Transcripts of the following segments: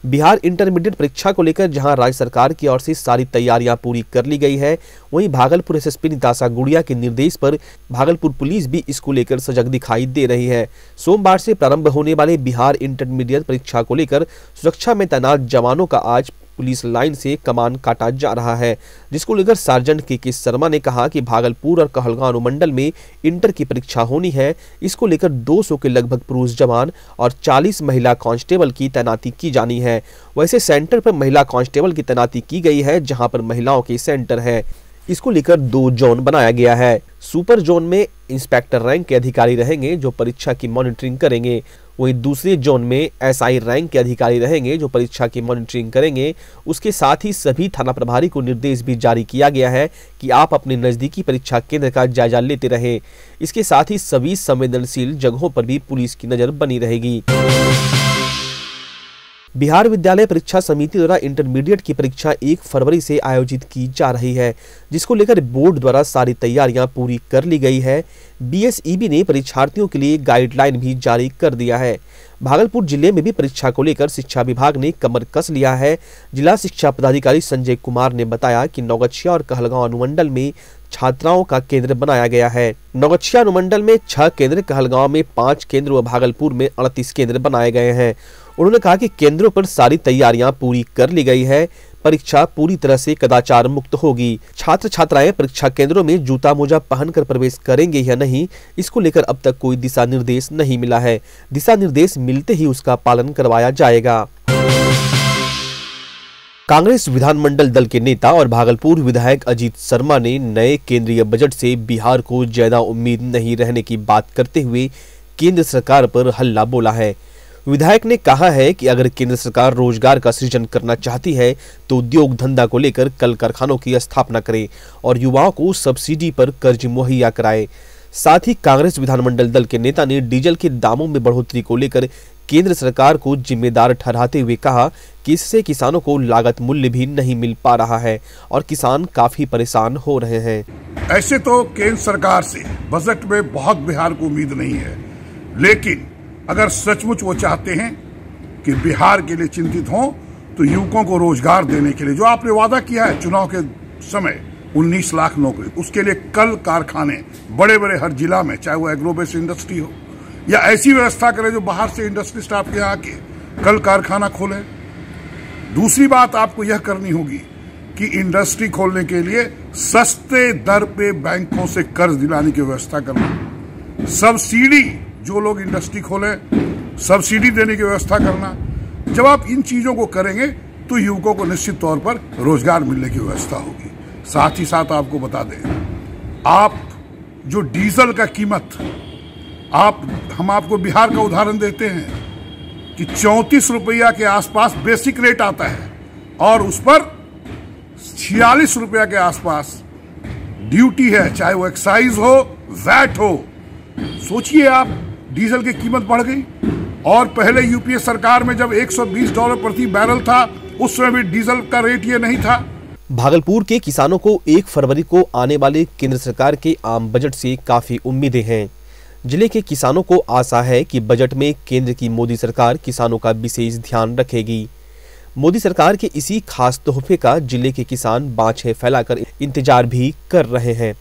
Bihar intermediate परीक्षा को लेकर जहां राज्य सरकार की ओर से सारी तैयारियां पूरी कर ली गई है, वहीं भागलपुर एसएसपी निताशा गुड़िया के निर्देश पर भागलपुर पुलिस भी इसको लेकर सजग दिखाई दे रही है। सोमवार से प्रारंभ होने वाले बिहार इंटरमीडिएट परीक्षा को लेकर सुरक्षा में तैनात जवानों का आज पुलिस लाइन से कमान काटा जा रहा है, जिसको लेकर सार्जेंट के शर्मा ने कहा कि भागलपुर और कहलगांव अनुमंडल में इंटर की परीक्षा होनी है। इसको लेकर 200 के लगभग पुरुष जवान और 40 महिला कांस्टेबल की तैनाती की जानी है। वैसे सेंटर पर महिला कांस्टेबल की तैनाती की गई है, जहां पर महिलाओं के सेंटर है। इसको लेकर 2 जोन बनाया गया है। सुपर जोन में इंस्पेक्टर रैंक के अधिकारी रहेंगे जो परीक्षा की मॉनिटरिंग करेंगे। वहीं दूसरे जोन में एसआई रैंक के अधिकारी रहेंगे जो परीक्षा की मॉनिटरिंग करेंगे। उसके साथ ही सभी थाना प्रभारी को निर्देश भी जारी किया गया है कि आप अपने नजदीकी परीक्षा केंद्र का जायजा लेते रहें। इसके साथ ही सभी संवेदनशील जगहों पर भी पुलिस की नजर बनी रहेगी। बिहार विद्यालय परीक्षा समिति द्वारा इंटरमीडिएट की परीक्षा 1 फरवरी से आयोजित की जा रही है, जिसको लेकर बोर्ड द्वारा सारी तैयारियां पूरी कर ली गई है। बीएसईबी ने परीक्षार्थियों के लिए गाइडलाइन भी जारी कर दिया है। भागलपुर जिले में भी परीक्षा को लेकर शिक्षा विभाग ने कमर कस लिया है। जिला शिक्षा पदाधिकारी संजय कुमार ने बताया कि नौगछिया और कहलगांव अनुमंडल में छात्राओं का केंद्र बनाया गया है। नौगछिया अनुमंडल में 6 केंद्र, कहलगांव में 5 केंद्र व भागलपुर में 38 केंद्र बनाए गए हैं। उन्होंने कहा कि केंद्रों पर सारी तैयारियां पूरी कर ली गई है। परीक्षा पूरी तरह से कदाचार मुक्त होगी। छात्र छात्राएं परीक्षा केंद्रों में जूता मोजा पहनकर प्रवेश करेंगे या नहीं, इसको लेकर अब तक कोई दिशा निर्देश नहीं मिला है। दिशा निर्देश मिलते ही उसका पालन करवाया जाएगा। कांग्रेस विधानमंडल दल के नेता और भागलपुर विधायक अजीत शर्मा ने नए केंद्रीय बजट से बिहार को ज्यादा उम्मीद नहीं रहने की बात करते हुए केंद्र सरकार पर हल्ला बोला है। विधायक ने कहा है कि अगर केंद्र सरकार रोजगार का सृजन करना चाहती है तो उद्योग धंधा को लेकर कल कारखानों की स्थापना करे और युवाओं को सब्सिडी पर कर्ज मुहैया कराए। साथ ही कांग्रेस विधानमंडल दल के नेता ने डीजल के दामों में बढ़ोतरी को लेकर केंद्र सरकार को जिम्मेदार ठहराते हुए कहा कि इससे किसानों को लागत मूल्य भी नहीं मिल पा रहा है और किसान काफी परेशान हो रहे हैं। ऐसे तो केंद्र सरकार से बजट में बहुत बिहार को उम्मीद नहीं है, लेकिन अगर सचमुच वो चाहते हैं कि बिहार के लिए चिंतित हों तो युवकों को रोजगार देने के लिए जो आपने वादा किया है चुनाव के समय 19 लाख नौकरी, उसके लिए कल कारखाने बड़े बड़े हर जिला में, चाहे वो एग्रो बेस्ड इंडस्ट्री हो या ऐसी व्यवस्था करें जो बाहर से इंडस्ट्रिस्ट आपके यहाँ आके कल कारखाना खोले। दूसरी बात आपको यह करनी होगी कि इंडस्ट्री खोलने के लिए सस्ते दर पे बैंकों से कर्ज दिलाने की व्यवस्था करना, सब्सिडी जो लोग इंडस्ट्री खोले सब्सिडी देने की व्यवस्था करना। जब आप इन चीजों को करेंगे तो युवकों को निश्चित तौर पर रोजगार मिलने की व्यवस्था होगी। साथ ही साथ आपको बता दें, आप जो डीजल का कीमत हम आपको बिहार का उदाहरण देते हैं कि 34 रुपया के आसपास बेसिक रेट आता है और उस पर 46 रुपया के आसपास ड्यूटी है, चाहे वो एक्साइज हो वैट हो। सोचिए आप, डीजल की कीमत बढ़ गई और पहले यूपीए सरकार में जब $120 प्रति बैरल था उस समय भी डीजल का रेट ये नहीं था। भागलपुर के किसानों को 1 फरवरी को आने वाले केंद्र सरकार के आम बजट से काफी उम्मीदें हैं। जिले के किसानों को आशा है कि बजट में केंद्र की मोदी सरकार किसानों का विशेष ध्यान रखेगी। मोदी सरकार के इसी खास तोहफे का जिले के किसान बाँछें फैलाकर इंतजार भी कर रहे हैं।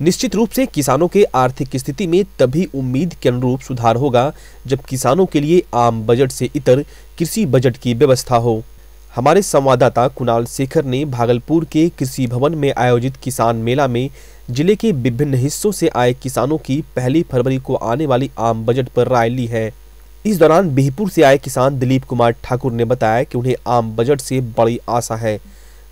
निश्चित रूप से किसानों के आर्थिक स्थिति में तभी उम्मीद के अनुरूप सुधार होगा जब किसानों के लिए आम बजट से इतर कृषि बजट की व्यवस्था हो। हमारे संवाददाता कुणाल शेखर ने भागलपुर के कृषि भवन में आयोजित किसान मेला में जिले के विभिन्न हिस्सों से आए किसानों की 1 फरवरी को आने वाली आम बजट पर राय ली है। इस दौरान बिहपुर से आए किसान दिलीप कुमार ठाकुर ने बताया कि उन्हें आम बजट से बड़ी आशा है।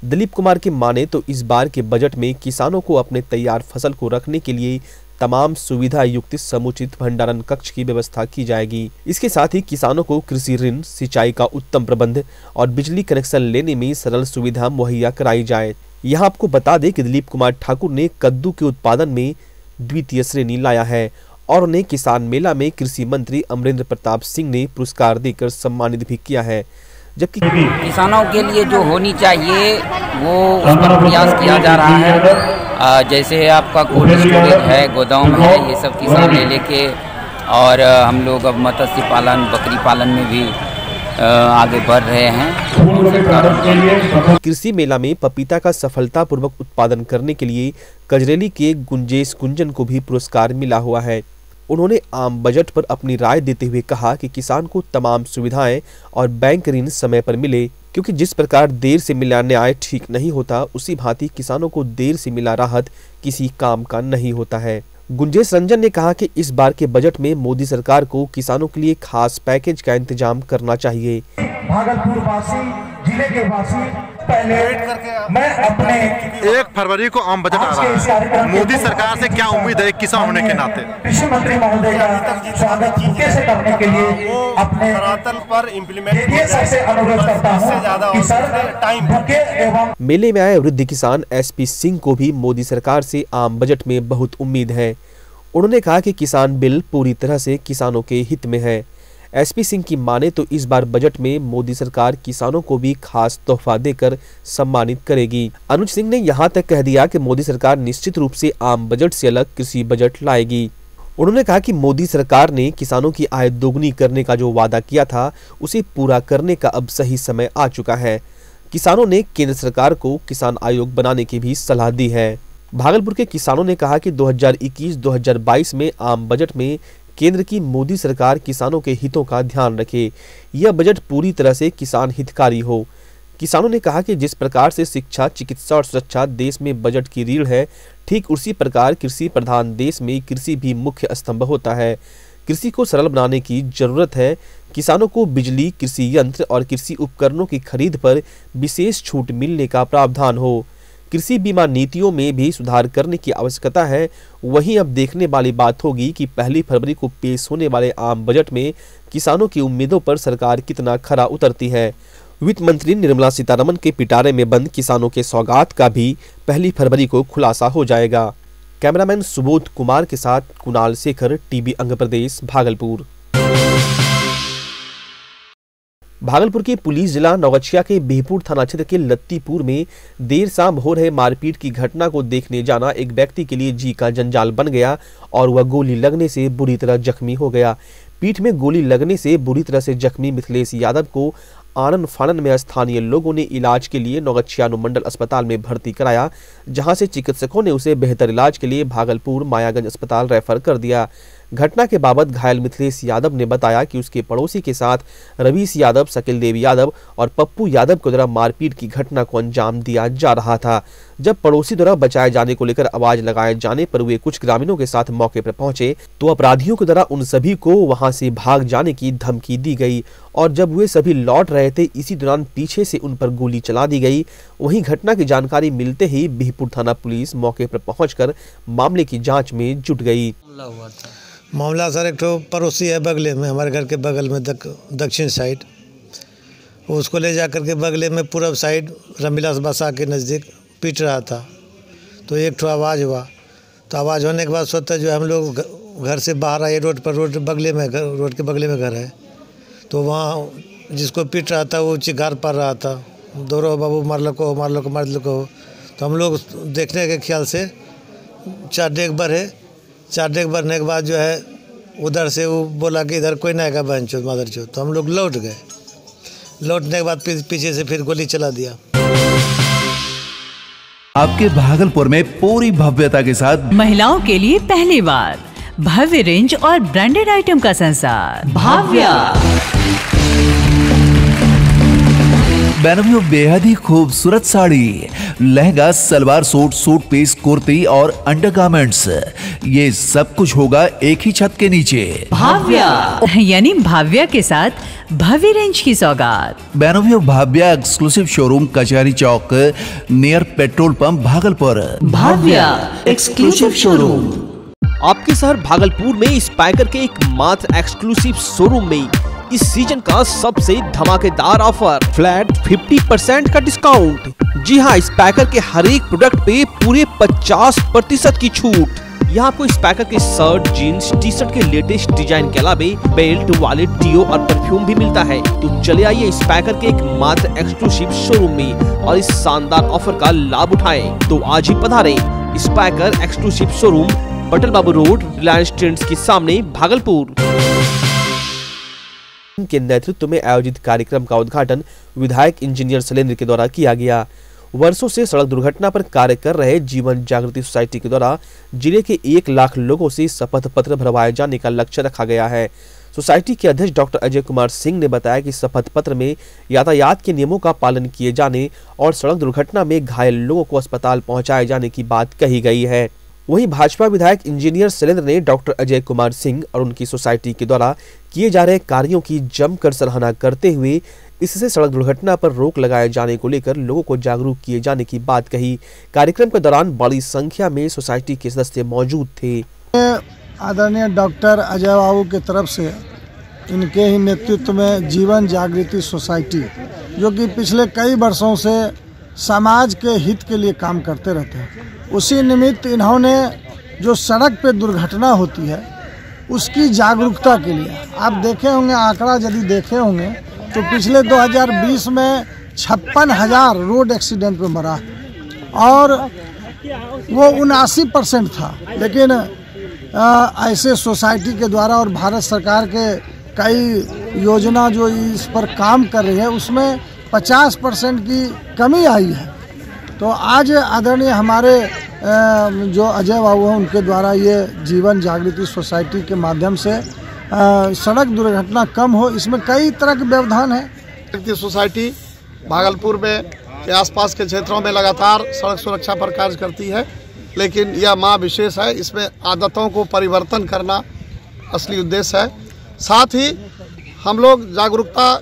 दिलीप कुमार के माने तो इस बार के बजट में किसानों को अपने तैयार फसल को रखने के लिए तमाम सुविधा युक्त समुचित भंडारण कक्ष की व्यवस्था की जाएगी। इसके साथ ही किसानों को कृषि ऋण, सिंचाई का उत्तम प्रबंध और बिजली कनेक्शन लेने में सरल सुविधा मुहैया कराई जाए। यहाँ आपको बता दें कि दिलीप कुमार ठाकुर ने कद्दू के उत्पादन में द्वितीय श्रेणी लाया है और उन्हें किसान मेला में कृषि मंत्री अमरेंद्र प्रताप सिंह ने पुरस्कार देकर सम्मानित भी किया है। जबकि किसानों के लिए जो होनी चाहिए वो उस पर प्रयास किया जा रहा है। जैसे आपका कोल्ड स्टोरेज है, गोदाम है, ये सब किसान ले लेके, और हम लोग अब मत्स्य पालन, बकरी पालन में भी आगे बढ़ रहे हैं। कृषि मेला में पपीता का सफलतापूर्वक उत्पादन करने के लिए कजरेली के गुंजेश गुंजन को भी पुरस्कार मिला हुआ है। उन्होंने आम बजट पर अपनी राय देते हुए कहा कि किसान को तमाम सुविधाएं और बैंक ऋण समय पर मिले, क्योंकि जिस प्रकार देर से मिला न्याय ठीक नहीं होता, उसी भांति किसानों को देर से मिला राहत किसी काम का नहीं होता है। गुंजेश रंजन ने कहा कि इस बार के बजट में मोदी सरकार को किसानों के लिए खास पैकेज का इंतजाम करना चाहिए। भागलपुर वासी, जिले के वासी, पहले मैं अपने 1 फरवरी को आम बजट आ रहा है, मोदी सरकार से क्या उम्मीद है किसान होने के नाते? कृषि मंत्री महोदय का स्वागत कैसे करने के लिए अपने धरातल पर इम्प्लीमेंट ये सबसे अनुरोध करता हूं कि सर टाइम भूखे एवं मेले में आए वृद्ध किसान एसपी सिंह को भी मोदी सरकार से आम बजट में बहुत उम्मीद है। उन्होंने कहा कि किसान बिल पूरी तरह से किसानों के हित में है। एसपी सिंह की माने तो इस बार बजट में मोदी सरकार किसानों को भी खास तोहफा देकर सम्मानित करेगी। अनुज सिंह ने यहां तक कह दिया कि मोदी सरकार निश्चित रूप से आम बजट से अलग कृषि बजट लाएगी। उन्होंने कहा कि मोदी सरकार ने किसानों की आय दोगुनी करने का जो वादा किया था, उसे पूरा करने का अब सही समय आ चुका है। किसानों ने केंद्र सरकार को किसान आयोग बनाने की भी सलाह दी है। भागलपुर के किसानों ने कहा कि 2021-2022 में आम बजट में केंद्र की मोदी सरकार किसानों के हितों का ध्यान रखे, यह बजट पूरी तरह से किसान हितकारी हो। किसानों ने कहा कि जिस प्रकार से शिक्षा, चिकित्सा और सुरक्षा देश में बजट की रीढ़ है, ठीक उसी प्रकार कृषि प्रधान देश में कृषि भी मुख्य स्तंभ होता है। कृषि को सरल बनाने की जरूरत है। किसानों को बिजली, कृषि यंत्र और कृषि उपकरणों की खरीद पर विशेष छूट मिलने का प्रावधान हो। कृषि बीमा नीतियों में भी सुधार करने की आवश्यकता है। वहीं अब देखने वाली बात होगी कि 1 फरवरी को पेश होने वाले आम बजट में किसानों की उम्मीदों पर सरकार कितना खरा उतरती है। वित्त मंत्री निर्मला सीतारमण के पिटारे में बंद किसानों के सौगात का भी 1 फरवरी को खुलासा हो जाएगा। कैमरामैन सुबोध कुमार के साथ कुणाल शेखर, टीवी अंग प्रदेश, भागलपुर। भागलपुर के पुलिस जिला नौगछिया के बिहपुर थाना क्षेत्र के लत्तीपुर में देर शाम हो रहे मारपीट की घटना को देखने जाना एक व्यक्ति के लिए जी का जंजाल बन गया और वह गोली लगने से बुरी तरह जख्मी हो गया। पीठ में गोली लगने से बुरी तरह से जख्मी मिथिलेश यादव को आनन फानन में स्थानीय लोगों ने इलाज के लिए नौगछिया अनुमंडल अस्पताल में भर्ती कराया, जहां से चिकित्सकों ने उसे बेहतर इलाज के लिए भागलपुर मायागंज अस्पताल रेफर कर दिया। घटना के बाबत घायल मिथिलेश यादव ने बताया कि उसके पड़ोसी के साथ रवीश यादव, शकील देव यादव और पप्पू यादव के द्वारा मारपीट की घटना को अंजाम दिया जा रहा था। जब पड़ोसी द्वारा बचाए जाने को लेकर आवाज लगाए जाने पर वे कुछ ग्रामीणों के साथ मौके पर पहुंचे तो अपराधियों के द्वारा उन सभी को वहां से भाग जाने की धमकी दी गई और जब वे सभी लौट रहे थे, इसी दौरान पीछे से उन पर गोली चला दी गई। वहीं घटना की जानकारी मिलते ही बिहपुर थाना पुलिस मौके पर पहुंचकर मामले की जांच में जुट गई। मामला सर एक तो पड़ोसी है बगले में, हमारे घर के बगल में दक्षिण साइड, उसको ले जा कर के बगले में पूरब साइड रामविलास बसा के नज़दीक पीट रहा था। तो एक ठो आवाज़ हुआ, तो आवाज़ होने के बाद स्वतः जो हम लोग घर से बाहर आए, रोड पर, रोड के बगले में घर है, तो वहाँ जिसको पीट रहा था वो चिगार पड़ रहा था, दौड़ो बाबू मार लो को। तो हम लोग देखने के ख्याल से 4 डेग बढ़े, 4 डेग बढ़ने के बाद जो है उधर से वो बोला कि इधर कोई नहीं आएगा बहन चोद मादर चोद। तो हम लोग लौट गए, लौटने के बाद पीछे से फिर गोली चला दिया। आपके भागलपुर में पूरी भव्यता के साथ महिलाओं के लिए पहली बार भव्य रेंज और ब्रांडेड आइटम का संसार भाव्या। बेनवियो बेहद ही खूबसूरत sari, lehenga, salwar suit, suit piece, kurti और अंडरगारमेंट्स, ये सब कुछ होगा एक ही छत के नीचे। भाव्या यानी भाव्या के साथ भव्य रेंज की सौगात। बेनवियो Bhavya exclusive showroom Kachahari Chowk near petrol pump Bhagalpur. Bhavya exclusive showroom आपके शहर भागलपुर में स्पाइकर के एक मात्र एक्सक्लूसिव शोरूम में इस सीजन का सबसे धमाकेदार ऑफर, फ्लैट 50% का डिस्काउंट। जी हां, स्पाइकर के हर एक प्रोडक्ट पे पूरे 50% की छूट। यहाँ आपको स्पाइकर के शर्ट, जीन्स, टी शर्ट के लेटेस्ट डिजाइन के अलावे बेल्ट, वॉलेट, डियो और परफ्यूम भी मिलता है। तो चले आइए स्पाइकर के एक मात्र एक्सक्लूसिव शोरूम में और इस शानदार ऑफर का लाभ उठाएं। तो आज ही पधारें स्पाइकर एक्सक्लूसिव शोरूम, बटल बाबू रोड, रिलायंस ट्रेंड्स के सामने, भागलपुर। के नेतृत्व में आयोजित कार्यक्रम का उद्घाटन विधायक इंजीनियर शैलेंद्र के द्वारा किया गया। वर्षों से सड़क दुर्घटना पर कार्य कर रहे जीवन जागृति सोसाइटी के द्वारा जिले के 1 लाख लोगों से शपथ पत्र भरवाए जाने का लक्ष्य रखा गया है। सोसाइटी के अध्यक्ष डॉक्टर अजय कुमार सिंह ने बताया कि शपथ पत्र में यातायात के नियमों का पालन किए जाने और सड़क दुर्घटना में घायल लोगों को अस्पताल पहुंचाए जाने की बात कही गई है। वहीं भाजपा विधायक इंजीनियर शैलेंद्र ने डॉक्टर अजय कुमार सिंह और उनकी सोसाइटी के द्वारा किए जा रहे कार्यों की जमकर सराहना करते हुए इससे सड़क दुर्घटना पर रोक लगाए जाने को लेकर लोगों को जागरूक किए जाने की बात कही। कार्यक्रम के दौरान बड़ी संख्या में सोसाइटी के सदस्य मौजूद थे। आदरणीय डॉक्टर अजय बाबू की तरफ से इनके ही नेतृत्व में जीवन जागृति सोसाइटी, जो कि पिछले कई वर्षों से समाज के हित के लिए काम करते रहते हैं, उसी निमित्त इन्होंने जो सड़क पे दुर्घटना होती है उसकी जागरूकता के लिए, आप देखे होंगे आंकड़ा यदि देखे होंगे तो पिछले 2020 में 56,000 रोड एक्सीडेंट में मरा और वो 79% था। लेकिन ऐसे सोसाइटी के द्वारा और भारत सरकार के कई योजना जो इस पर काम कर रही है उसमें 50% की कमी आई है। तो आज आदरणीय हमारे जो अजय बाबू हैं उनके द्वारा ये जीवन जागृति सोसाइटी के माध्यम से सड़क दुर्घटना कम हो, इसमें कई तरह के व्यवधान है। सोसाइटी भागलपुर में के आसपास के क्षेत्रों में लगातार सड़क सुरक्षा पर कार्य करती है, लेकिन यह माह विशेष है, इसमें आदतों को परिवर्तन करना असली उद्देश्य है। साथ ही हम लोग जागरूकता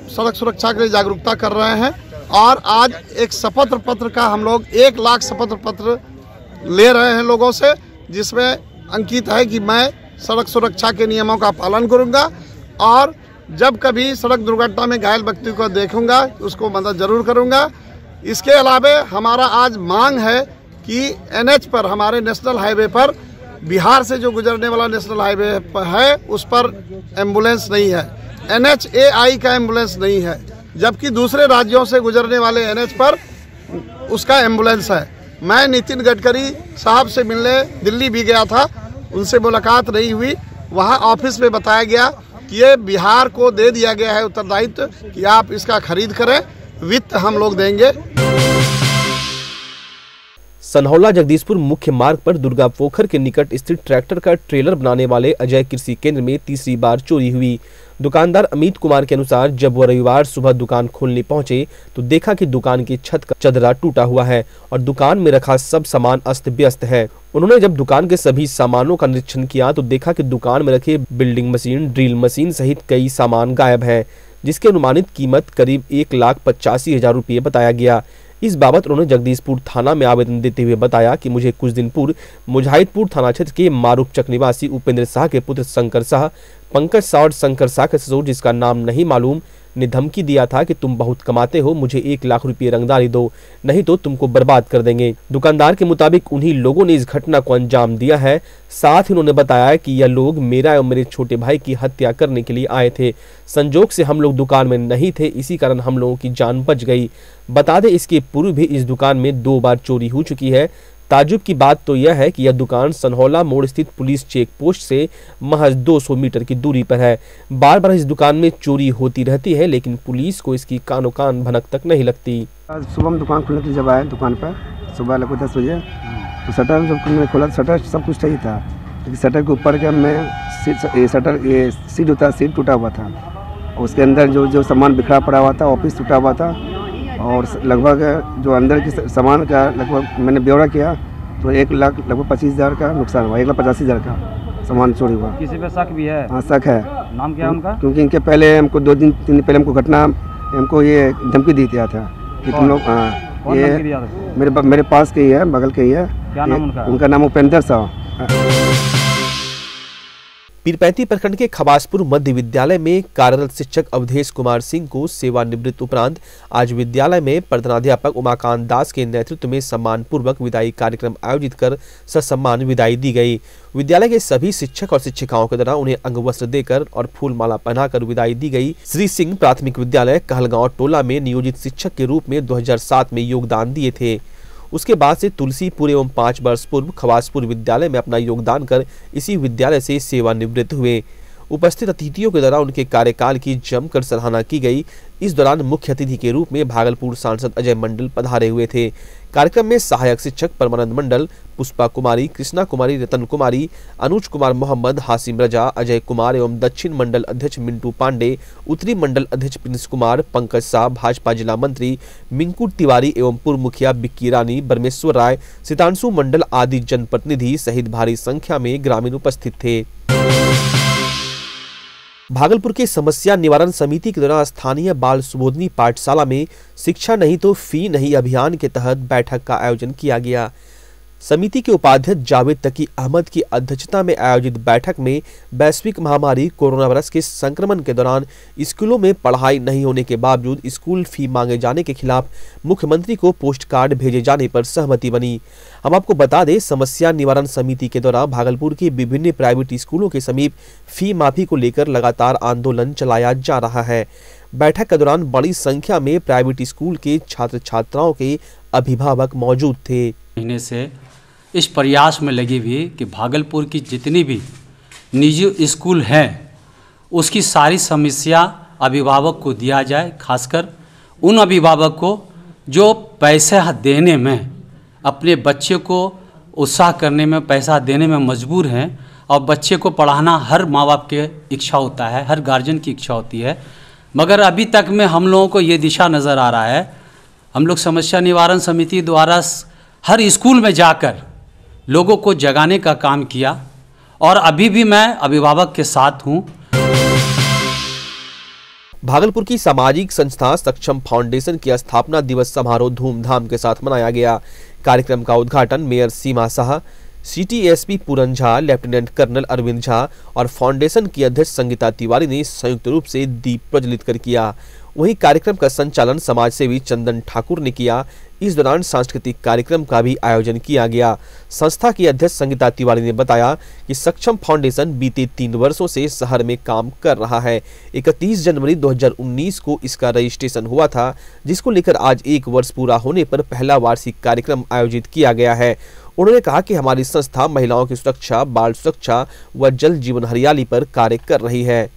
सड़क सुरक्षा के लिए जागरूकता कर रहे हैं और आज एक शपथ पत्र का हम लोग 1 लाख शपथ पत्र ले रहे हैं लोगों से, जिसमें अंकित है कि मैं सड़क सुरक्षा के नियमों का पालन करूंगा और जब कभी सड़क दुर्घटना में घायल व्यक्ति को देखूंगा उसको मदद जरूर करूंगा। इसके अलावा हमारा आज मांग है कि NH पर, हमारे नेशनल हाईवे पर, बिहार से जो गुजरने वाला नेशनल हाईवे है उस पर एम्बुलेंस नहीं है, NHAI का एम्बुलेंस नहीं है, जबकि दूसरे राज्यों से गुजरने वाले NH पर उसका एम्बुलेंस है। मैं नितिन गडकरी साहब से मिलने दिल्ली भी गया था, उनसे मुलाकात नहीं हुई। वहां ऑफिस में बताया गया कि ये बिहार को दे दिया गया है उत्तरदायित्व कि आप इसका खरीद करें, वित्त हम लोग देंगे। सनहौला जगदीशपुर मुख्य मार्ग पर दुर्गा पोखर के निकट स्थित ट्रैक्टर का ट्रेलर बनाने वाले अजय कृषि केंद्र में तीसरी बार चोरी हुई। दुकानदार अमित कुमार के अनुसार जब वह रविवार सुबह दुकान खोलने पहुंचे तो देखा कि दुकान की छत का चदरा टूटा हुआ है और दुकान में रखा सब सामान अस्त व्यस्त है। उन्होंने जब दुकान के सभी सामानों का निरीक्षण किया तो देखा कि दुकान में रखे बिल्डिंग मशीन, ड्रिल मशीन सहित कई सामान गायब है, जिसकी अनुमानित कीमत करीब 1,85,000 रुपये बताया गया। इस बाबत उन्होंने जगदीशपुर थाना में आवेदन देते हुए बताया कि मुझे कुछ दिन पूर्व मुजाहिदपुर थाना क्षेत्र के मारूफ चक निवासी उपेंद्र शाह के पुत्र शंकर शाह, पंकज शाह और शंकर शाह के ससुर, जिसका नाम नहीं मालूम, ने धमकी दिया था कि तुम बहुत कमाते हो, मुझे 1 लाख रुपये रंगदारी दो, नहीं तो तुमको बर्बाद कर देंगे। दुकानदार के मुताबिक उन्हीं लोगों ने इस घटना को अंजाम दिया है। साथ ही उन्होंने बताया कि यह लोग मेरा और मेरे छोटे भाई की हत्या करने के लिए आए थे। संजोग से हम लोग दुकान में नहीं थे, इसी कारण हम लोगों की जान बच गई। बता दें, इसके पूर्व भी इस दुकान में 2 बार चोरी हो चुकी है। ताजुब की बात तो यह है कि यह दुकान सनहौला मोड़ स्थित पुलिस चेक पोस्ट से महज 200 मीटर की दूरी पर है। बार बार इस दुकान में चोरी होती रहती है, लेकिन पुलिस को इसकी कानो कान भनक तक नहीं लगती। आज सुबह में दुकान खुलने के लिए जब आए दुकान पर सुबह लगभग 10 बजे, तो शटर जब मैंने खोला, शटर सब कुछ सही था, लेकिन शटर के ऊपर का मैं शटर सीट होता, सीट टूटा हुआ था। उसके अंदर जो सामान बिखरा पड़ा हुआ था, ऑफिस टूटा हुआ था और लगभग जो अंदर की सामान का लगभग मैंने ब्यौरा किया तो 1 लाख लगभग 25,000 का नुकसान हुआ, 1,85,000 का सामान चोरी हुआ। किसी पे शक भी है? हाँ, शक है। नाम क्या है उनका? क्योंकि इनके पहले हमको 2 दिन 3 दिन पहले हमको घटना हमको ये धमकी दी दिया था कि तुम लोग ये मेरे पास के ही है, बगल के ही है। क्या नाम उनका? उनका नाम उपेंद्र शाह। पीरपैंती प्रखंड के खबासपुर मध्य विद्यालय में कार्यरत शिक्षक अवधेश कुमार सिंह को सेवानिवृत्त उपरांत आज विद्यालय में प्रधानाध्यापक उमाकांत दास के नेतृत्व में सम्मान पूर्वक विदाई कार्यक्रम आयोजित कर ससम्मान विदाई दी गई। विद्यालय के सभी शिक्षक और शिक्षिकाओं के द्वारा उन्हें अंगवस्त्र देकर और फूलमाला पहनाकर विदाई दी गई। श्री सिंह प्राथमिक विद्यालय कहलगांव टोला में नियोजित शिक्षक के रूप में 2007 में योगदान दिए थे। उसके बाद से तुलसीपुर एवं 5 वर्ष पूर्व खवासपुर विद्यालय में अपना योगदान कर इसी विद्यालय से सेवानिवृत्त हुए। उपस्थित अतिथियों के द्वारा उनके कार्यकाल की जमकर सराहना की गई। इस दौरान मुख्य अतिथि के रूप में भागलपुर सांसद अजय मंडल पधारे हुए थे। कार्यक्रम में सहायक शिक्षक परमानंद मंडल, पुष्पा कुमारी, कृष्णा कुमारी, रतन कुमारी, अनुज कुमार मोहम्मद, हासिम रजा, अजय कुमार एवं दक्षिण मंडल अध्यक्ष मिंटू पांडे, उत्तरी मंडल अध्यक्ष प्रिंस कुमार, पंकज शाह, भाजपा जिला मंत्री मिंकू तिवारी एवं पूर्व मुखिया बिक्की रानी, परमेश्वर राय, सितांशु मंडल आदि जनप्रतिनिधि सहित भारी संख्या में ग्रामीण उपस्थित थे। भागलपुर के समस्या निवारण समिति के द्वारा स्थानीय बाल सुबोधनी पाठशाला में शिक्षा नहीं तो फी नहीं अभियान के तहत बैठक का आयोजन किया गया। समिति के उपाध्यक्ष जावेद तकी अहमद की अध्यक्षता में आयोजित बैठक में वैश्विक महामारी कोरोना वायरस के संक्रमण के दौरान स्कूलों में पढ़ाई नहीं होने के बावजूद स्कूल फी मांगे जाने के खिलाफ मुख्यमंत्री को पोस्ट कार्ड भेजे जाने पर सहमति बनी। हम आपको बता दें, समस्या निवारण समिति के द्वारा भागलपुर के विभिन्न प्राइवेट स्कूलों के समीप फी माफी को लेकर लगातार आंदोलन चलाया जा रहा है। बैठक के दौरान बड़ी संख्या में प्राइवेट स्कूल के छात्र छात्राओं के अभिभावक मौजूद थे। महीने से इस प्रयास में लगी हुई कि भागलपुर की जितनी भी निजी स्कूल हैं उसकी सारी समस्या अभिभावक को दिया जाए, खासकर उन अभिभावक को जो पैसा देने में, अपने बच्चे को उत्साह करने में, पैसा देने में मजबूर हैं और बच्चे को पढ़ाना हर माँ बाप की इच्छा होता है, हर गार्जियन की इच्छा होती है। मगर अभी तक में हम लोगों को ये दिशा नज़र आ रहा है, हम लोग समस्या निवारण समिति द्वारा हर स्कूल में जाकर लोगों को जगाने का काम किया और अभी भी मैं अभिभावक के साथ हूं। भागलपुर की सामाजिक संस्था सक्षम फाउंडेशन की स्थापना दिवस समारोह धूमधाम के साथ मनाया गया। कार्यक्रम का उद्घाटन मेयर सीमा शाह, सिटी एसपी पूरन झा, लेफ्टिनेंट कर्नल अरविंद झा और फाउंडेशन की अध्यक्ष संगीता तिवारी ने संयुक्त रूप से दीप प्रज्वलित कर किया। वहीं कार्यक्रम का संचालन समाज सेवी चंदन ठाकुर ने किया। इस दौरान सांस्कृतिक कार्यक्रम का भी आयोजन किया गया। संस्था की अध्यक्ष संगीता तिवारी ने बताया कि सक्षम फाउंडेशन बीते 3 वर्षों से शहर में काम कर रहा है। 31 जनवरी 2019 को इसका रजिस्ट्रेशन हुआ था, जिसको लेकर आज 1 वर्ष पूरा होने पर पहला वार्षिक कार्यक्रम आयोजित किया गया है। उन्होंने कहा कि हमारी संस्था महिलाओं की सुरक्षा, बाल सुरक्षा व जल जीवन हरियाली पर कार्य कर रही है।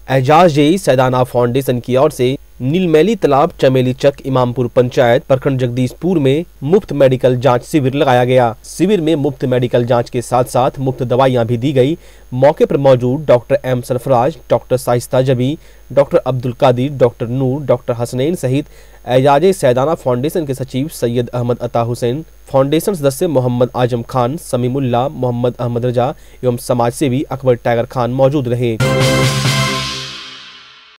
एजाज सैदाना फाउंडेशन की ओर से नीलमैली तालाब, चमेली चक, इमामपुर पंचायत, प्रखंड जगदीशपुर में मुफ्त मेडिकल जांच शिविर लगाया गया। शिविर में मुफ्त मेडिकल जांच के साथ साथ मुफ्त दवाइयां भी दी गई। मौके पर मौजूद doctor M Sarfaraz, doctor Shaista Jabi, doctor Abdul Qadir, doctor Noor, doctor Hasnain सहित एजाज सैदाना फाउंडेशन के सचिव सैयद अहमद अता हुसैन, फाउंडेशन सदस्य मोहम्मद आजम खान, समीमुल्ला, मोहम्मद अहमद रजा एवं समाज सेवी अकबर टाइगर खान मौजूद रहे।